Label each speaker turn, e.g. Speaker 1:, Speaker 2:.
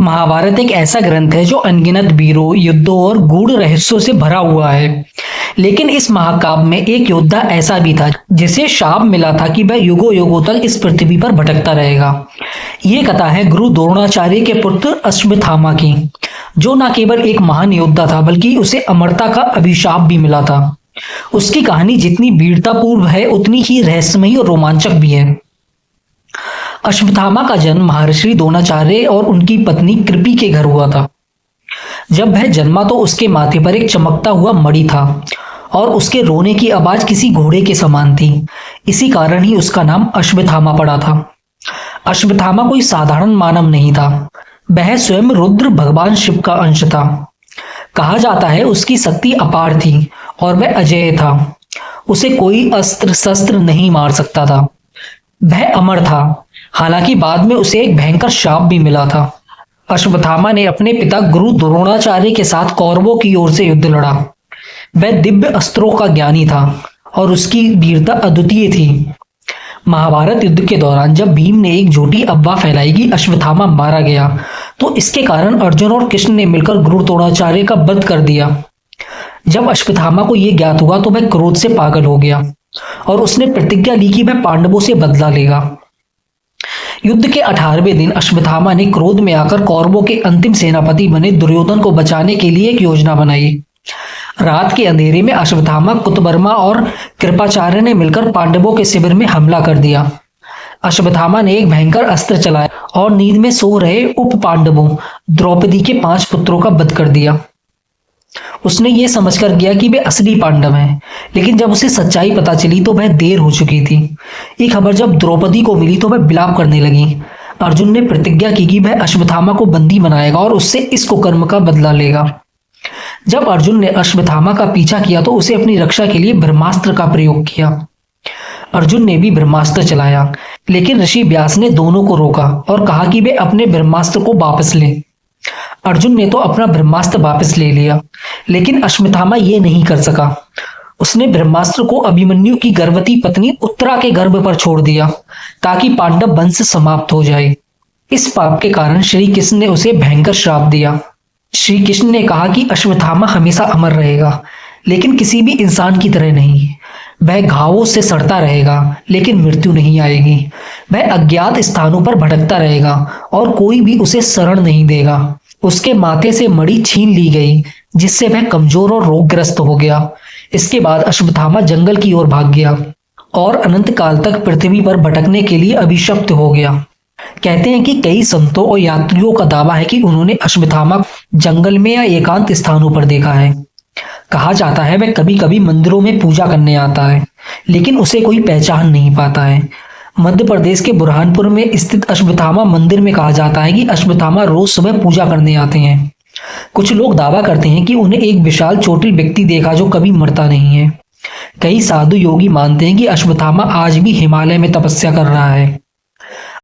Speaker 1: महाभारत एक ऐसा ग्रंथ है जो अनगिनत वीरों, युद्धों और गूढ़ रहस्यों से भरा हुआ है। लेकिन इस महाकाव्य में एक योद्धा ऐसा भी था जिसे शाप मिला था कि वह युगों युगों तक इस पृथ्वी पर भटकता रहेगा। ये कथा है गुरु द्रोणाचार्य के पुत्र अश्वत्थामा की, जो न केवल एक महान योद्धा था बल्कि उसे अमरता का अभिशाप भी मिला था। उसकी कहानी जितनी वीरतापूर्ण है उतनी ही रहस्यमयी और रोमांचक भी है। अश्वत्थामा का जन्म महर्षि द्रोणाचार्य और उनकी पत्नी कृपि के घर हुआ था। जब वह जन्मा तो उसके माथे पर एक चमकता हुआ मणि था और उसके रोने की आवाज किसी घोड़े के समान थी। इसी कारण ही उसका नाम अश्वत्थामा पड़ा था। अश्वत्थामा कोई साधारण मानव नहीं था, वह स्वयं रुद्र भगवान शिव का अंश था। कहा जाता है उसकी शक्ति अपार थी और वह अजेय था। उसे कोई अस्त्र शस्त्र नहीं मार सकता था। वह अमर था, हालांकि बाद में उसे एक भयंकर शाप भी मिला था। अश्वत्थामा ने अपने पिता गुरु द्रोणाचार्य के साथ कौरवों की ओर से युद्ध लड़ा। वह दिव्य अस्त्रों का ज्ञानी था और उसकी वीरता अद्वितीय थी। महाभारत युद्ध के दौरान जब भीम ने एक झूठी अफवाह फैलाई कि अश्वत्थामा मारा गया, तो इसके कारण अर्जुन और कृष्ण ने मिलकर गुरु द्रोणाचार्य का वध कर दिया। जब अश्वत्थामा को यह ज्ञात हुआ तो वह क्रोध से पागल हो गया और उसने प्रतिज्ञा ली कि वह पांडवों से बदला लेगा। युद्ध के 18वें दिन अश्वत्थामा ने क्रोध में आकर कौरवों के अंतिम सेनापति बने दुर्योधन को बचाने के लिए एक योजना बनाई। रात के अंधेरे में अश्वत्थामा, कृतवर्मा और कृपाचार्य ने मिलकर पांडवों के शिविर में हमला कर दिया। अश्वत्थामा ने एक भयंकर अस्त्र चलाया और नींद में सो रहे उप पांडवों द्रौपदी के 5 पुत्रों का वध कर दिया। उसने ये समझकर किया कि वे असली पांडव हैं, लेकिन जब उसे सच्चाई पता चली तो वह देर हो चुकी थी। ये खबर जब द्रौपदी को मिली तो वह विलाप करने लगी। अर्जुन ने प्रतिज्ञा की कि वह अश्वत्थामा को बंदी बनाएगा और उससे इस कुकर्म का बदला लेगा। जब अर्जुन ने अश्वत्थामा का पीछा किया तो उसे अपनी रक्षा के लिए ब्रह्मास्त्र का प्रयोग किया। अर्जुन ने भी ब्रह्मास्त्र चलाया, लेकिन ऋषि व्यास ने दोनों को रोका और कहा कि वे अपने ब्रह्मास्त्र को वापस लें। अर्जुन ने तो अपना ब्रह्मास्त्र वापस ले लिया, लेकिन अश्वत्थामा ये नहीं कर सका। उसने ब्रह्मास्त्र को अभिमन्यु की गर्भवती पत्नी उत्तरा के गर्भ पर छोड़ दिया ताकि पांडव वंश समाप्त हो जाए। इस पाप के कारण श्री कृष्ण ने उसे भयंकर श्राप दिया। श्री कृष्ण ने कहा कि अश्वत्थामा हमेशा अमर रहेगा, लेकिन किसी भी इंसान की तरह नहीं। वह घावों से सड़ता रहेगा, लेकिन मृत्यु नहीं आएगी। वह अज्ञात स्थानों पर भटकता रहेगा और कोई भी उसे शरण नहीं देगा। उसके माथे से मणि छीन ली गई, जिससे वह कमजोर और रोगग्रस्त हो गया। इसके बाद अश्वत्थामा जंगल की ओर भाग गया और अनंत काल तक पृथ्वी पर भटकने के लिए अभिशप्त हो गया। कहते हैं कि कई संतों और यात्रियों का दावा है कि उन्होंने अश्वत्थामा जंगल में या एकांत स्थानों पर देखा है। कहा जाता है वह कभी कभी मंदिरों में पूजा करने आता है, लेकिन उसे कोई पहचान नहीं पाता है। मध्य प्रदेश के बुरहानपुर में स्थित अश्वत्थामा मंदिर में कहा जाता है कि अश्वत्थामा रोज सुबह पूजा करने आते हैं। कुछ लोग दावा करते हैं कि उन्हें एक विशाल चोटिल व्यक्ति देखा जो कभी मरता नहीं है। कई साधु योगी मानते हैं कि अश्वत्थामा आज भी हिमालय में तपस्या कर रहा है।